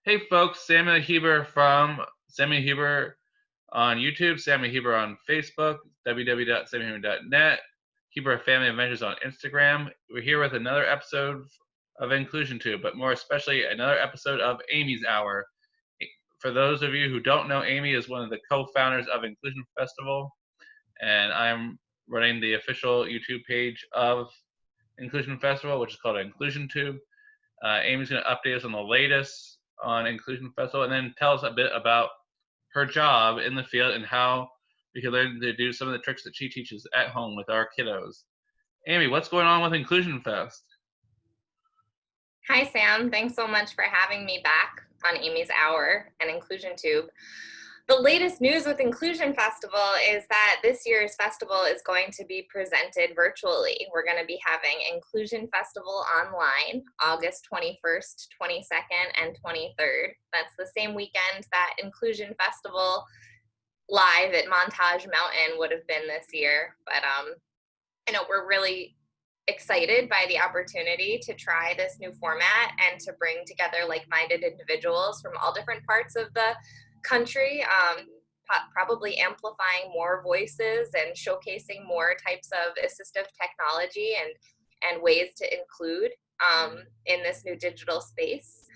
Hey folks, Samuel Huber from Samuel Huber on YouTube, Samuel Huber on Facebook, www.samuelhuber.net, Huber Family Adventures on Instagram. We're here with another episode of Inclusion Tube, but more especially another episode of Amy's Hour. For those of you who don't know, Amy is one of the co-founders of Inclusion Festival, and I'm running the official YouTube page of Inclusion Festival, which is called Inclusion Tube. Amy's going to update us on the latest on Inclusion Festival and then tell us a bit about her job in the field and how we can learn to do some of the tricks that she teaches at home with our kiddos. Amy, what's going on with Inclusion Fest? Hi, Sam. Thanks so much for having me back on Amy's Hour and Inclusion Tube. The latest news with Inclusion Festival is that this year's festival is going to be presented virtually. We're going to be having Inclusion Festival online August 21st, 22nd, and 23rd. That's the same weekend that Inclusion Festival live at Montage Mountain would have been this year. But we're really excited by the opportunity to try this new format and to bring together like-minded individuals from all different parts of the country, probably amplifying more voices and showcasing more types of assistive technology and ways to include in this new digital space.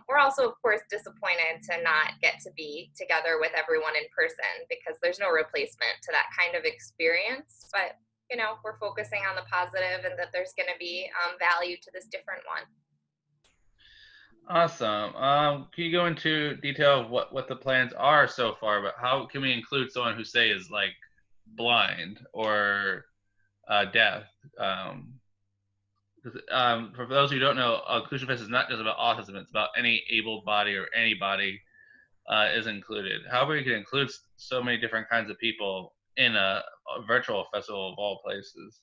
We're also, of course, disappointed to not get to be together with everyone in person because there's no replacement to that kind of experience. But we're focusing on the positive and that there's going to be value to this different one. Awesome. Can you go into detail of what the plans are so far, but how can we include someone who, say, is like blind or deaf? For those who don't know, Inclusion Fest is not just about autism, it's about any able body or anybody is included. However, you can include so many different kinds of people in a virtual festival of all places.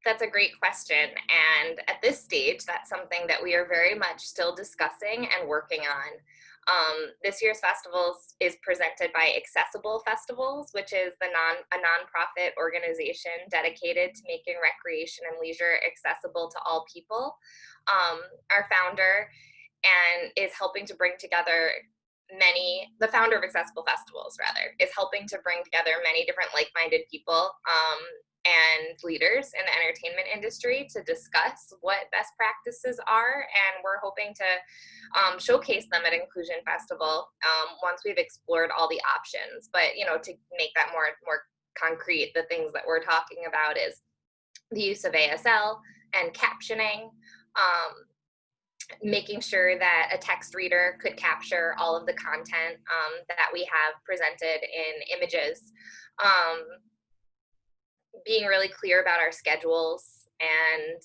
That's a great question. And at this stage, that's something that we are very much still discussing and working on. This year's festivals is presented by Accessible Festivals, which is a nonprofit organization dedicated to making recreation and leisure accessible to all people. Our founder is helping to bring together the founder of Accessible Festivals, is helping to bring together many different like-minded people and leaders in the entertainment industry to discuss what best practices are, and we're hoping to showcase them at Inclusion Festival once we've explored all the options. But to make that more concrete, the things that we're talking about is the use of ASL and captioning, making sure that a text reader could capture all of the content that we have presented in images, being really clear about our schedules, and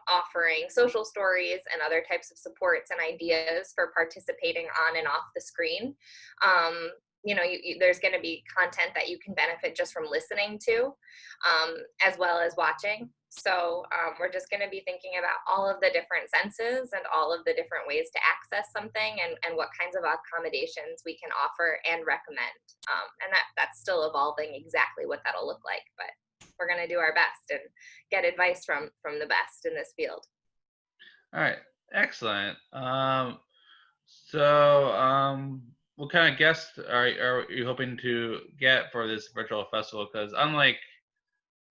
offering social stories and other types of supports and ideas for participating on and off the screen. There's going to be content that you can benefit just from listening to, as well as watching. So we're just going to be thinking about all of the different senses and all of the different ways to access something, and what kinds of accommodations we can offer and recommend. And that's still evolving exactly what that'll look like, but we're going to do our best and get advice from the best in this field. All right, excellent. What kind of guests are you hoping to get for this virtual festival? Because unlike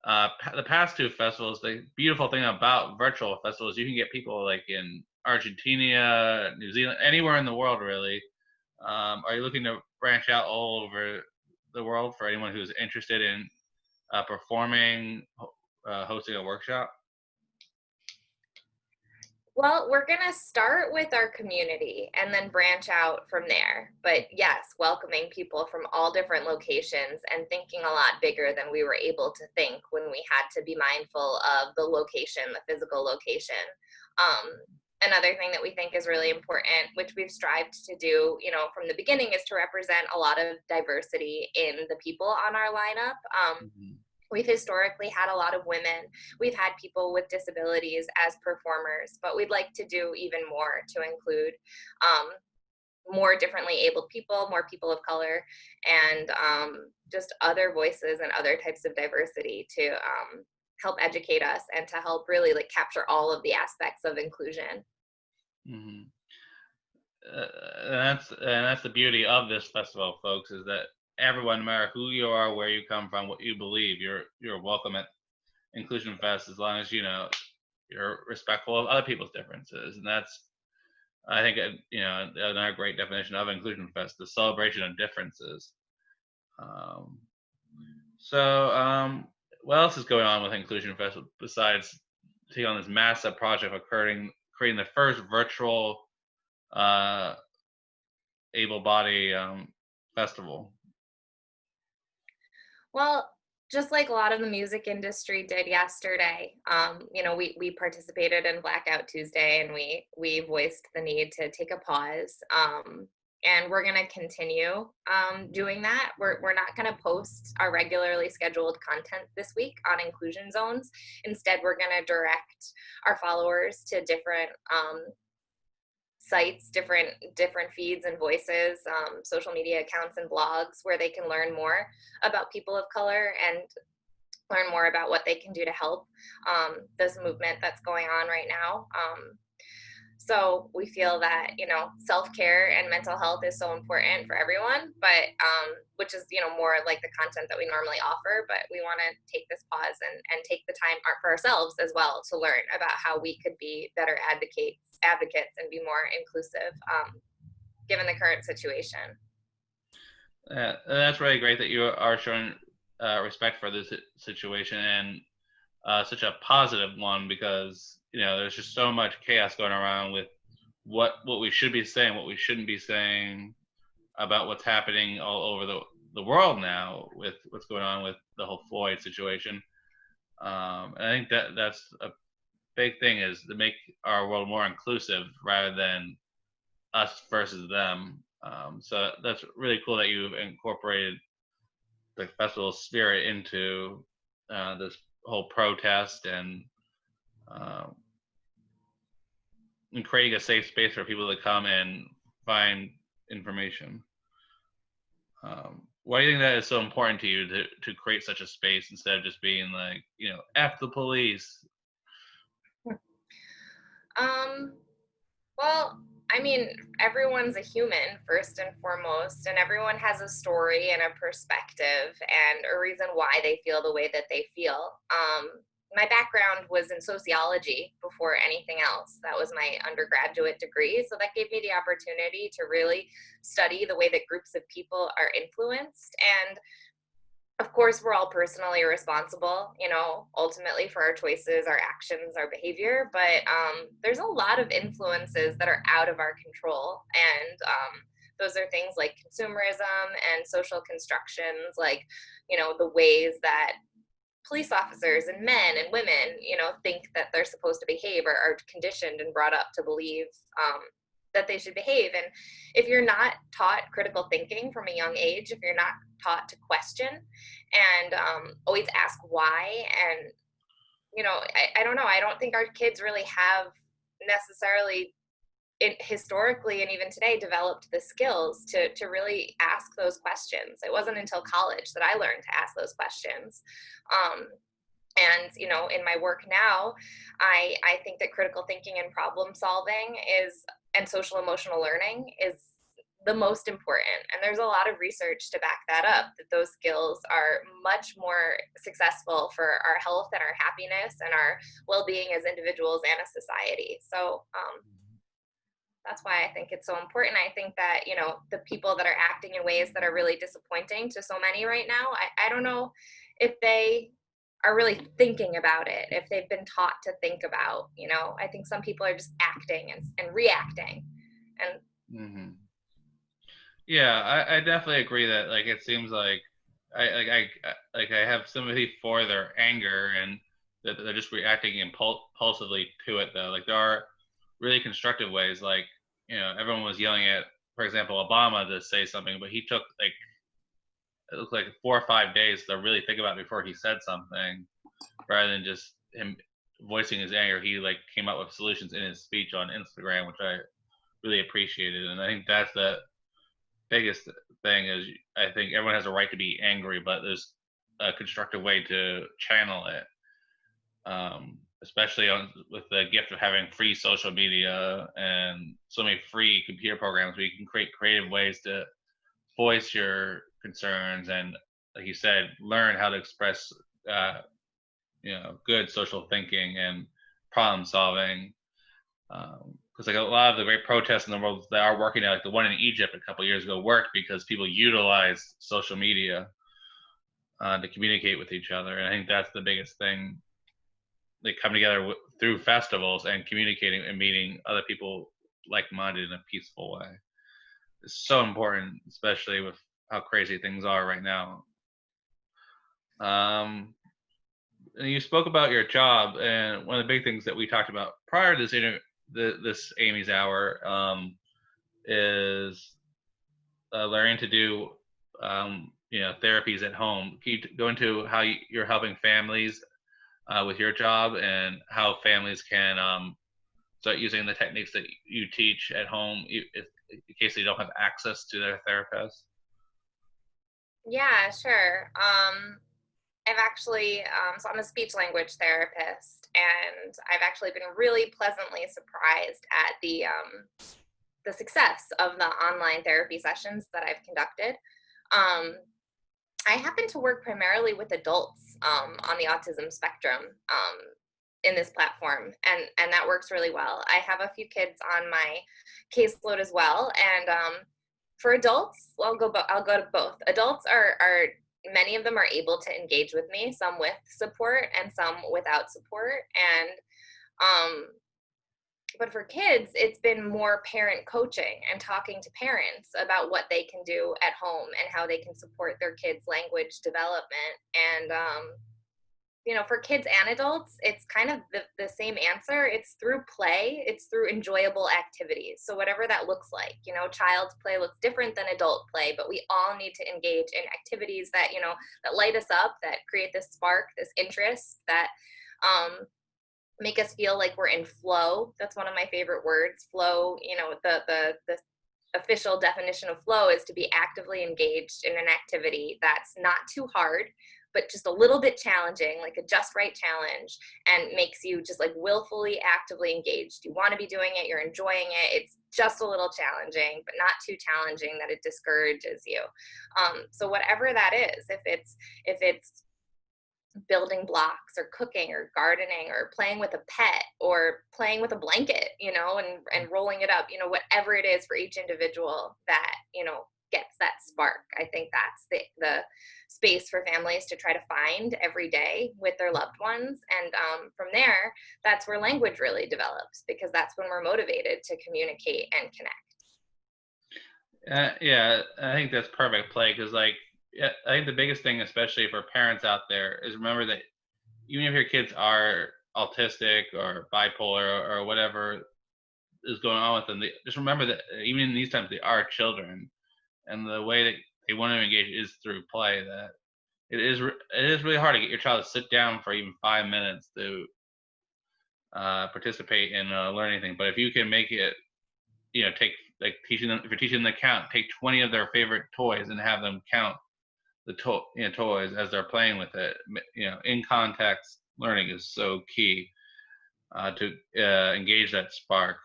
the past two festivals, the beautiful thing about virtual festivals, you can get people like in Argentina, New Zealand, anywhere in the world, really. Are you looking to branch out all over the world for anyone who's interested in performing, hosting a workshop? Well, we're going to start with our community and then branch out from there. But yes, welcoming people from all different locations and thinking a lot bigger than we were able to think when we had to be mindful of the location, the physical location. Another thing that we think is really important, which we've strived to do, from the beginning, is to represent a lot of diversity in the people on our lineup. We've historically had a lot of women. We've had people with disabilities as performers, but we'd like to do even more to include more differently abled people, more people of color, and just other voices and other types of diversity to help educate us and to help really capture all of the aspects of inclusion. Mm-hmm. and that's the beauty of this festival, folks, is that everyone, no matter who you are, where you come from, what you believe, you're welcome at Inclusion Fest, as long as you're respectful of other people's differences. And that's, I think, another great definition of Inclusion Fest: the celebration of differences. Um, so, what else is going on with Inclusion Fest besides taking on this massive project of creating the first virtual uh, able body festival? Well, just like a lot of the music industry did yesterday, we participated in Blackout Tuesday, and we voiced the need to take a pause. And we're going to continue doing that. We're not going to post our regularly scheduled content this week on inclusion zones. Instead, we're going to direct our followers to different sites, different feeds and voices, social media accounts and blogs, where they can learn more about people of color and learn more about what they can do to help this movement that's going on right now. So we feel that, self-care and mental health is so important for everyone, but which is, more like the content that we normally offer. But we want to take this pause and take the time for ourselves as well to learn about how we could be better advocates and be more inclusive given the current situation. That's really great that you are showing respect for this situation, and such a positive one, because there's just so much chaos going around with what we should be saying, what we shouldn't be saying about what's happening all over the world now with what's going on with the whole Floyd situation. And I think that's a big thing, is to make our world more inclusive rather than us versus them. So that's really cool that you've incorporated the festival spirit into this whole protest, uh, and creating a safe space for people to come and find information. Why do you think that is so important to you to create such a space, instead of just being like, F the police? Well, I mean, everyone's a human first and foremost, and everyone has a story and a perspective and a reason why they feel the way that they feel. My background was in sociology before anything else. That was my undergraduate degree. So that gave me the opportunity to really study the way that groups of people are influenced. And of course, we're all personally responsible, ultimately for our choices, our actions, our behavior. But there's a lot of influences that are out of our control. And those are things like consumerism and social constructions, like, the ways that police officers and men and women, think that they're supposed to behave, or are conditioned and brought up to believe that they should behave. And if you're not taught critical thinking from a young age, if you're not taught to question and always ask why, and I don't know, I don't think our kids really have necessarily historically and even today developed the skills to really ask those questions. It wasn't until college that I learned to ask those questions. And in my work now, I think that critical thinking and problem solving and social emotional learning is the most important. And there's a lot of research to back that up, that those skills are much more successful for our health and our happiness and our well-being as individuals and a society. So that's why I think it's so important. I think that, the people that are acting in ways that are really disappointing to so many right now, I don't know if they are really thinking about it, if they've been taught to think about, I think some people are just acting and reacting. And Mm-hmm. Yeah, I definitely agree that, like, it seems like I have sympathy for their anger, and that they're just reacting impulsively to it, though. Like, there are really constructive ways. Like, everyone was yelling at, for example, Obama to say something, but he took, like, it looked like 4 or 5 days to really think about it before he said something, rather than just him voicing his anger. He, like, came up with solutions in his speech on Instagram, which I really appreciated. And I think that's the biggest thing, is I think everyone has a right to be angry, but there's a constructive way to channel it. especially with the gift of having free social media and so many free computer programs where you can create creative ways to voice your concerns and, like you said, learn how to express, uh, good social thinking and problem solving. Because like a lot of the great protests in the world that are working now, like the one in Egypt a couple years ago, worked because people utilized social media to communicate with each other. And I think that's the biggest thing. They come together through festivals and communicating and meeting other people like-minded in a peaceful way. It's so important, especially with how crazy things are right now. Um, and you spoke about your job, and one of the big things that we talked about prior to this Amy's Hour is learning to do therapies at home. Can you go into how you're helping families with your job and how families can start using the techniques that you teach at home in case they don't have access to their therapist? Yeah, sure. I've actually, so I'm a speech language therapist, and I've actually been really pleasantly surprised at the success of the online therapy sessions that I've conducted. Um, I happen to work primarily with adults on the autism spectrum in this platform, and that works really well. I have a few kids on my caseload as well, and for adults, I'll go to both. Adults are many of them are able to engage with me, some with support and some without support, and um, but for kids, it's been more parent coaching and talking to parents about what they can do at home and how they can support their kids' language development. And, for kids and adults, it's kind of the same answer. It's through play, it's through enjoyable activities. So, whatever that looks like, child's play looks different than adult play, but we all need to engage in activities that, that light us up, that create this spark, this interest, that, make us feel like we're in flow. That's one of my favorite words. Flow, the official definition of flow is to be actively engaged in an activity that's not too hard, but just a little bit challenging, like a just right challenge, and makes you just like willfully actively engaged. You want to be doing it, you're enjoying it. It's just a little challenging, but not too challenging that it discourages you. So whatever that is, if it's building blocks or cooking or gardening or playing with a pet or playing with a blanket, and rolling it up, whatever it is for each individual that, gets that spark. I think that's the space for families to try to find every day with their loved ones. And from there, that's where language really develops, because that's when we're motivated to communicate and connect. Yeah, I think that's perfect play because, like, yeah, I think the biggest thing, especially for parents out there, is remember that even if your kids are autistic or bipolar or whatever is going on with them, just remember that even in these times, they are children, and the way that they want to engage is through play. That it is really hard to get your child to sit down for even 5 minutes to participate in learning anything. But if you can make it, take like teaching them, if you're teaching them to count, take 20 of their favorite toys and have them count the toys as they're playing with it. In context learning is so key to engage that spark.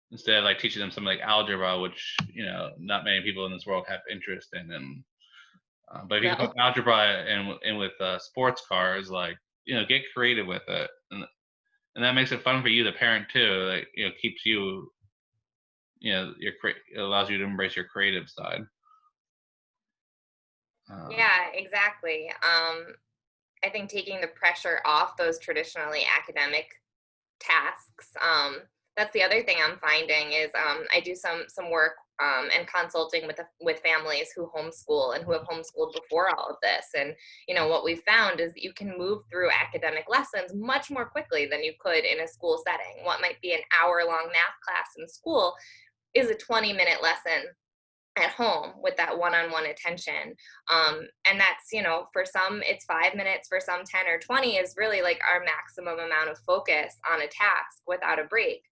Instead of like teaching them something like algebra, which not many people in this world have interest in, and but if you can No. put algebra in with sports cars, like get creative with it, and that makes it fun for you, the parent too. Like keeps you, it allows you to embrace your creative side. Um, Yeah, exactly. I think taking the pressure off those traditionally academic tasks. That's the other thing I'm finding is I do some work and consulting with families who homeschool and who have homeschooled before all of this. And what we've found is that you can move through academic lessons much more quickly than you could in a school setting. What might be an hour-long math class in school is a 20-minute lesson at home with that one-on-one attention. And that's, for some it's 5 minutes, for some 10 or 20 is really like our maximum amount of focus on a task without a break,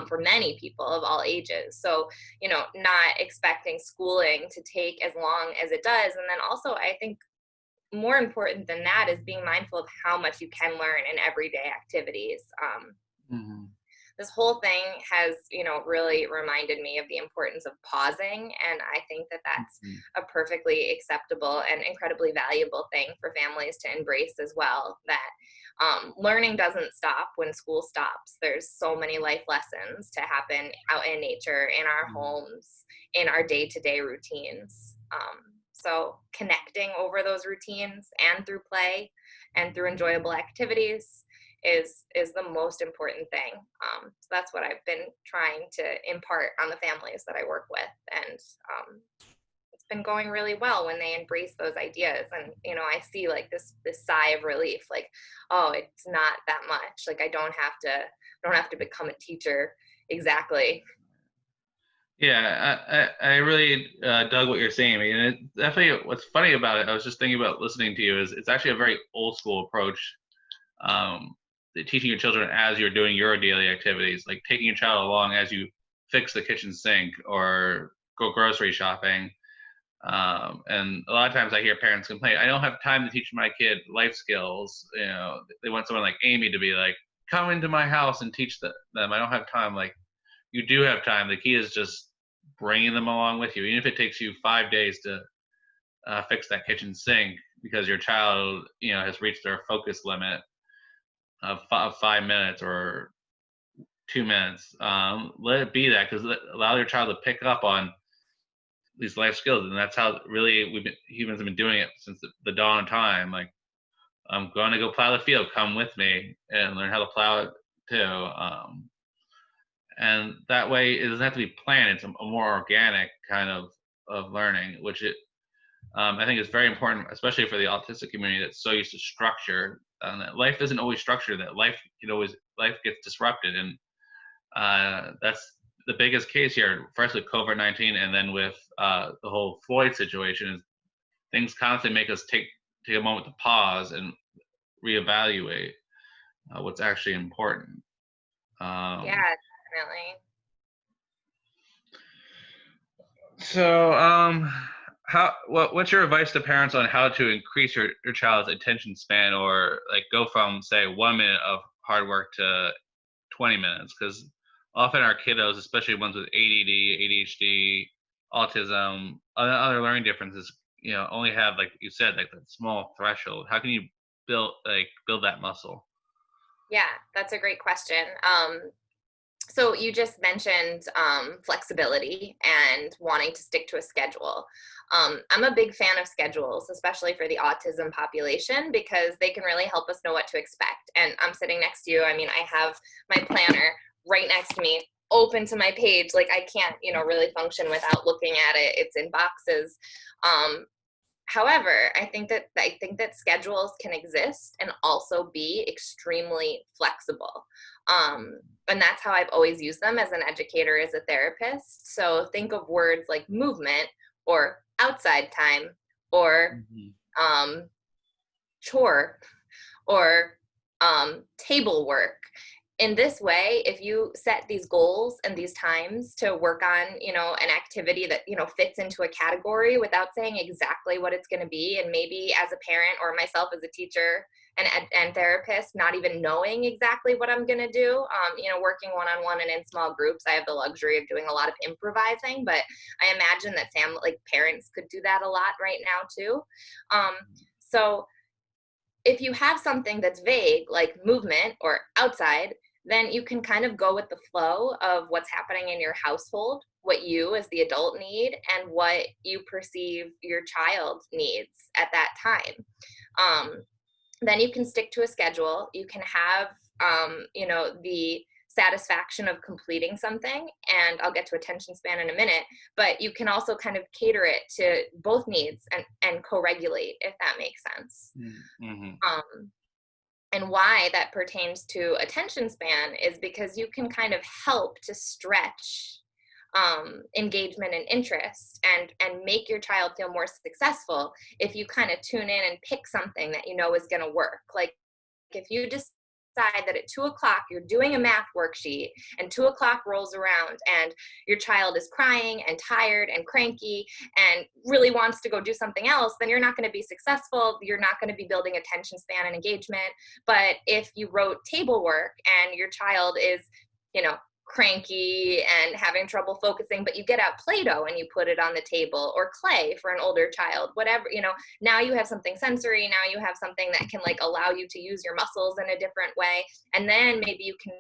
for many people of all ages. So, not expecting schooling to take as long as it does. And then also, I think more important than that is being mindful of how much you can learn in everyday activities. Mhm. This whole thing has, really reminded me of the importance of pausing. And I think that that's Mhm. a perfectly acceptable and incredibly valuable thing for families to embrace as well. That learning doesn't stop when school stops. There's so many life lessons to happen out in nature, in our Mhm. homes, in our day to day routines. So connecting over those routines and through play and through enjoyable activities is the most important thing. So that's what I've been trying to impart on the families that I work with, and it's been going really well when they embrace those ideas. And I see like this sigh of relief, like, oh, it's not that much. Like I don't have to become a teacher exactly. Yeah, I really dug what you're saying. I mean, it definitely. What's funny about it, I was just thinking about listening to you, is it's actually a very old school approach. Um, Teaching your children as you're doing your daily activities, like taking your child along as you fix the kitchen sink or go grocery shopping. And a lot of times I hear parents complain, I don't have time to teach my kid life skills. They want someone like Amy to be like, come into my house and teach them. I don't have time. Like, you do have time. The key is just bringing them along with you, even if it takes you 5 days to fix that kitchen sink because your child, has reached their focus limit of 5 minutes or 2 minutes. Let it be that, because allow your child to pick up on these life skills, and that's how really humans have been doing it since the dawn of time. Like, I'm going to go plow the field. Come with me and learn how to plow it too. And that way, it doesn't have to be planned. It's a more organic kind of learning, which I think is very important, especially for the autistic community that's so used to structure. That life isn't always structured. That life gets disrupted, and that's the biggest case here. First with COVID-19, and then with the whole Floyd situation. Is things constantly make us take a moment to pause and reevaluate what's actually important. Um, Yeah, definitely. so, what's your advice to parents on how to increase your child's attention span, or like go from, say, 1 minute of hard work to 20 minutes? Because often our kiddos, especially ones with ADD, ADHD, autism, other learning differences, only have, like you said, like that small threshold. How can you build that muscle? Yeah, that's a great question. So you just mentioned flexibility and wanting to stick to a schedule. I'm a big fan of schedules, especially for the autism population, because they can really help us know what to expect. And I'm sitting next to you. I mean, I have my planner right next to me, open to my page. Like I can't, really function without looking at it. It's in boxes. Um, However, I think that schedules can exist and also be extremely flexible. Um, and that's how I've always used them as an educator, as a therapist. So think of words like movement or outside time or Mhm. um, chore or table work. In this way, if you set these goals and these times to work on, an activity that, fits into a category without saying exactly what it's going to be, and maybe as a parent or myself as a teacher and therapist, not even knowing exactly what I'm going to do, working one-on-one and in small groups, I have the luxury of doing a lot of improvising, but I imagine that parents could do that a lot right now too. So if you have something that's vague, like movement or outside, then you can kind of go with the flow of what's happening in your household, what you as the adult need, and what you perceive your child needs at that time. Um, then you can stick to a schedule. You can have, the satisfaction of completing something. And I'll get to attention span in a minute, but you can also kind of cater it to both needs and co-regulate, if that makes sense. Mm-hmm. Um, and why that pertains to attention span is because you can kind of help to stretch engagement and interest and make your child feel more successful if you kind of tune in and pick something that you know is going to work. Like if you just that at 2:00 you're doing a math worksheet and 2:00 rolls around and your child is crying and tired and cranky and really wants to go do something else, then you're not going to be successful. You're not going to be building attention span and engagement. But if you wrote table work and your child is, cranky and having trouble focusing, but you get out Play-Doh and you put it on the table, or clay for an older child, whatever, now you have something sensory. Now you have something that can allow you to use your muscles in a different way. And then maybe you can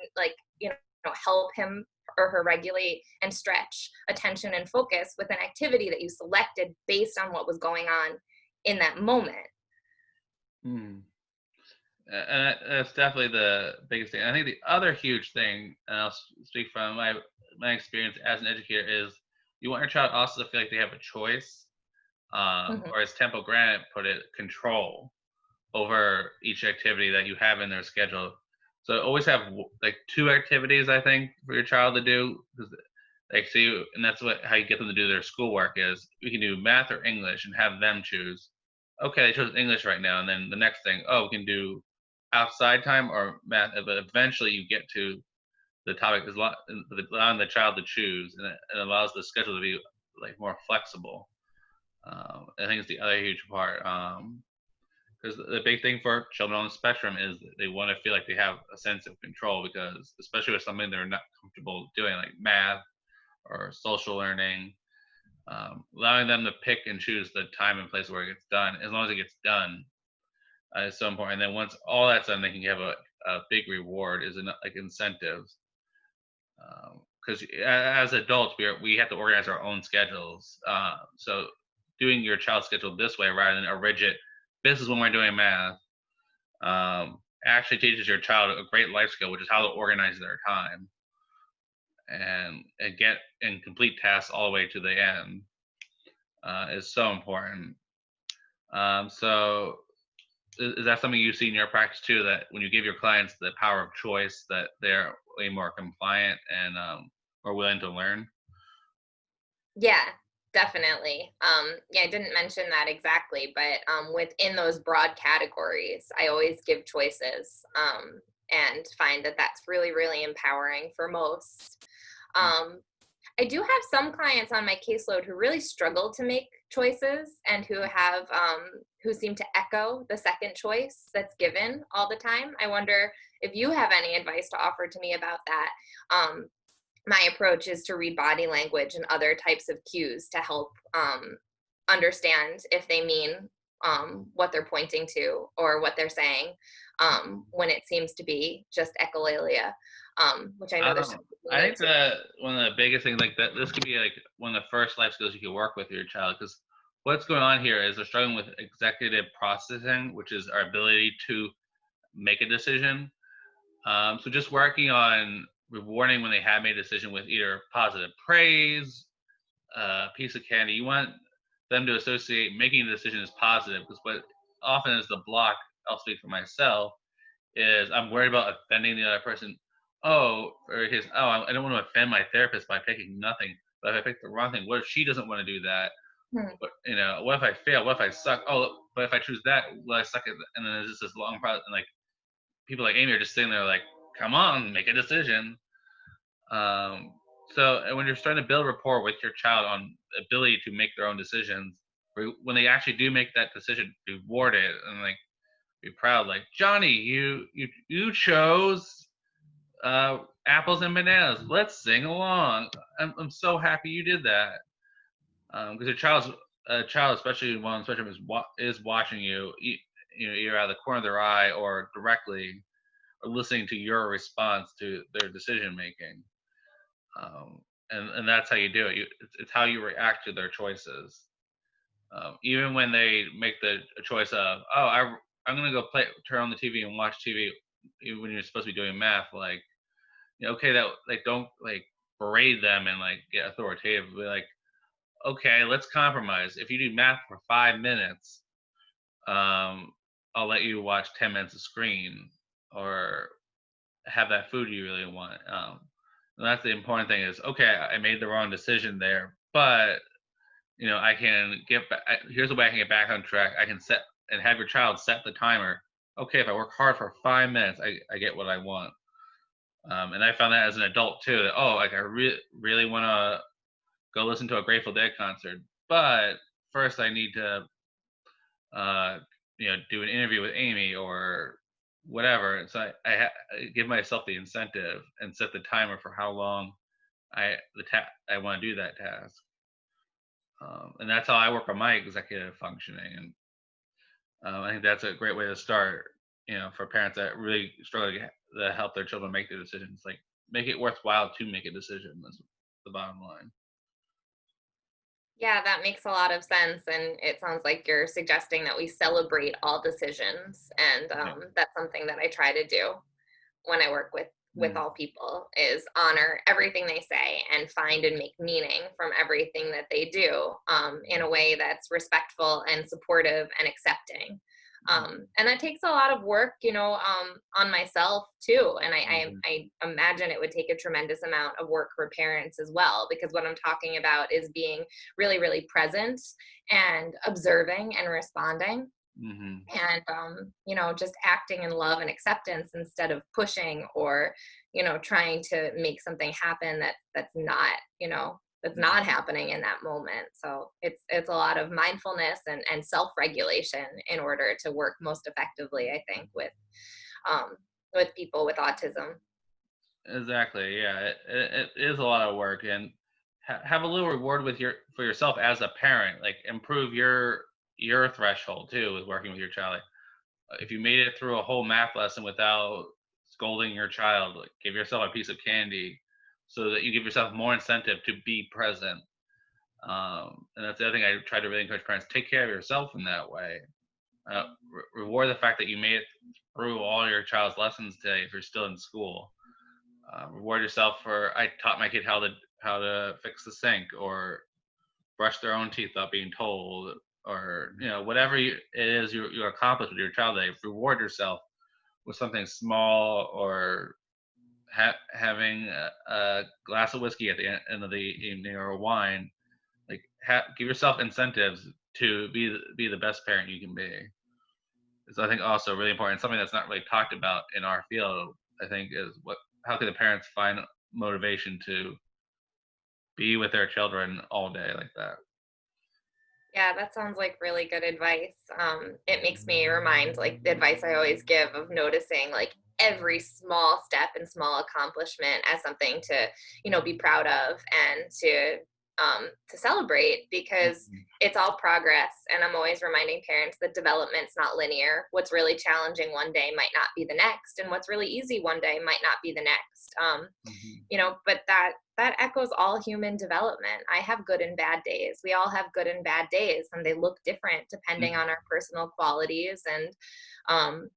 help him or her regulate and stretch attention and focus with an activity that you selected based on what was going on in that moment. And that's definitely the biggest thing. I think the other huge thing, and I'll speak from my experience as an educator, is you want your child also to feel like they have a choice, or as Temple Grant put it, control over each activity that you have in their schedule. So always have 2 activities, I think, for your child to do, because and that's how you get them to do their schoolwork is we can do math or English and have them choose. Okay, they chose English right now, and then the next thing, we can do outside time or math, but eventually you get to the topic is allowing the child to choose, and it allows the schedule to be more flexible. I think it's the other huge part, because the big thing for children on the spectrum is they want to feel like they have a sense of control, because especially with something they're not comfortable doing, like math or social learning, allowing them to pick and choose the time and place where it gets done, as long as it gets done, is so important. And then once all that's done, they can have a big reward, is incentives. Because as adults, we have to organize our own schedules. So doing your child's schedule this way rather than a rigid, this is when we're doing math, actually teaches your child a great life skill, which is how to organize their time and get and complete tasks all the way to the end, is so important. So is that something you see in your practice too, that when you give your clients the power of choice, that they're way more compliant and more willing to learn? Yeah, definitely. I didn't mention that exactly, but within those broad categories, I always give choices, and find that that's really, really empowering for most. I do have some clients on my caseload who really struggle to make choices and who have who seem to echo the second choice that's given all the time. I wonder if you have any advice to offer to me about that. My approach is to read body language and other types of cues to help understand if they mean what they're pointing to or what they're saying, when it seems to be just echolalia, which I know there's. I think that one of the biggest things, that this could be one of the first life skills you can work with your child, because what's going on here is they're struggling with executive processing, which is our ability to make a decision. So just working on rewarding when they have made a decision with either positive praise, a piece of candy. You want them to associate making a decision as positive, because what often is the block, I'll speak for myself, is I'm worried about offending the other person. I don't want to offend my therapist by picking nothing. But if I pick the wrong thing, what if she doesn't want to do that? But, what if I fail? What if I suck? But if I choose that, will I suck at? And then there's just this long process, and people like Amy are just sitting there come on, make a decision. So when you're starting to build rapport with your child on the ability to make their own decisions, when they actually do make that decision, reward it and be proud. Johnny, you chose apples and bananas. Let's sing along. I'm so happy you did that. Because a child, especially one on the spectrum, is watching you, either out of the corner of their eye or directly, or listening to your response to their decision making. And that's how you do it. It's how you react to their choices. Even when they make the choice of, I'm gonna go turn on the TV and watch TV, even when you're supposed to be doing math, okay, that don't berate them and get authoritative. Be okay, let's compromise. If you do math for 5 minutes, I'll let you watch 10 minutes of screen or have that food you really want. And that's the important thing is, okay, I made the wrong decision there, but I can get back. Here's a way I can get back on track. I can set and have your child set the timer. okay, if I work hard for 5 minutes, I get what I want. And I found that as an adult too. That, oh, like I really want to go listen to a Grateful Dead concert, but first I need to, uh, do an interview with Amy or whatever. And so I give myself the incentive and set the timer for how long I want to do that task. And that's how I work on my executive functioning. And I think that's a great way to start. For parents that really struggle to help their children make their decisions, like make it worthwhile to make a decision. That's the bottom line. Yeah, that makes a lot of sense. And it sounds like you're suggesting that we celebrate all decisions. And Yeah. that's something that I try to do when I work with Mm. all people, is honor everything they say and find and make meaning from everything that they do, in a way that's respectful and supportive and accepting. And that takes a lot of work, on myself too. And Mhm. I imagine it would take a tremendous amount of work for parents as well, because what I'm talking about is being really, really present and observing and responding, Mhm. and just acting in love and acceptance instead of pushing, or trying to make something happen that's not, that's Mhm. not happening in that moment. So it's a lot of mindfulness and self-regulation in order to work most effectively, I think, um with people with autism. Exactly. Yeah, it is a lot of work, and have a little reward for yourself as a parent. Like improve your threshold too with working with your child. Like, if you made it through a whole math lesson without scolding your child, like give yourself a piece of candy, so that you give yourself more incentive to be present. And that's the other thing I try to really encourage parents: take care of yourself in that way. Reward the fact that you made it through all your child's lessons today if you're still in school. Reward yourself for I taught my kid how to fix the sink or brush their own teeth without being told, or whatever it is you accomplish with your child today. Reward yourself with something small, or having a glass of whiskey at the end of the evening, or a wine. Like give yourself incentives to be the best parent you can be. So I think also really important, something that's not really talked about in our field, I think, is how can the parents find motivation to be with their children all day like that. Yeah, that sounds like really good advice. It makes me remind, like, the advice I always give of noticing, like, every small step and small accomplishment as something to, be proud of and to celebrate, because Mhm. it's all progress. And I'm always reminding parents that development's not linear. What's really challenging one day might not be the next, and what's really easy one day might not be the next. Mhm. But that echoes all human development. I have good and bad days. We all have good and bad days, and they look different depending Mhm. on our personal qualities. And um,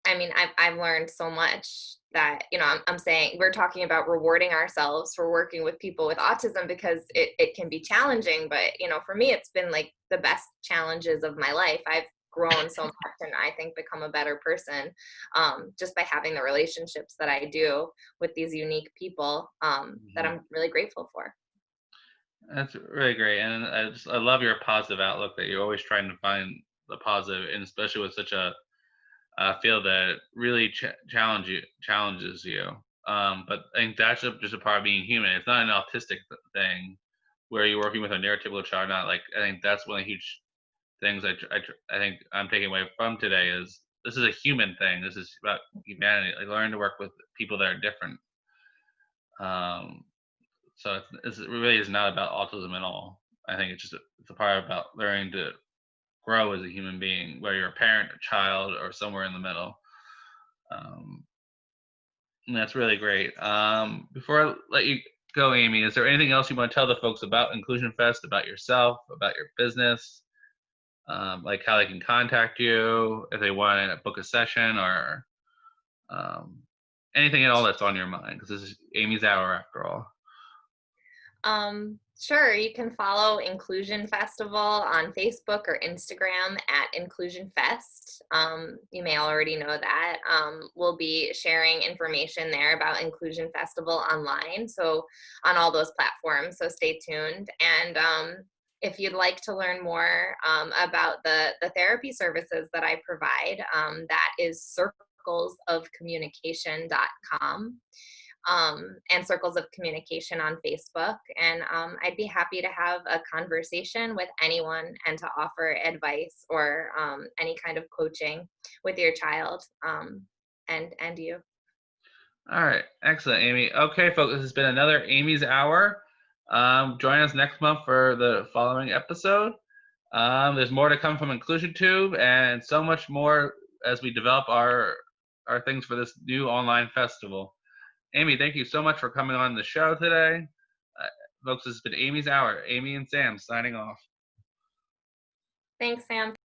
I mean, I've learned so much that, I'm saying we're talking about rewarding ourselves for working with people with autism, because it can be challenging. But, for me, it's been like the best challenges of my life. I've grown so much, and I think become a better person, just by having the relationships that I do with these unique people, that Mhm. I'm really grateful for. That's really great, and I love your positive outlook that you're always trying to find the positive, and especially with such a field that really challenges you. But I think that's just a part of being human. It's not an autistic thing where you're working with a neurotypical child. Not like I think that's one of the huge things I think I'm taking away from today is this is a human thing. This is about humanity. Like learn to work with people that are different. Um, so it really is not about autism at all. I think it's a part about learning to grow as a human being, whether you're a parent, a child, or somewhere in the middle. Um, and that's really great. Before I let you go, Amy, is there anything else you want to tell the folks about Inclusion Fest, about yourself, about your business, like how they can contact you if they want to book a session, or um, anything at all that's on your mind? Because this is Amy's hour after all. Sure, you can follow Inclusion Festival on Facebook or Instagram at Inclusion Fest. You may already know that. We'll be sharing information there about Inclusion Festival online, so on all those platforms. So stay tuned. And if you'd like to learn more about the therapy services that I provide, that is circlesofcommunication.com. And Circles of Communication on Facebook. And I'd be happy to have a conversation with anyone and to offer advice or any kind of coaching with your child and you. All right, excellent, Amy. Okay, folks, this has been another Amy's Hour. Join us next month for the following episode. There's more to come from Inclusion Tube and so much more as we develop our things for this new online festival. Amy, thank you so much for coming on the show today. Folks, this has been Amy's Hour. Amy and Sam signing off. Thanks, Sam.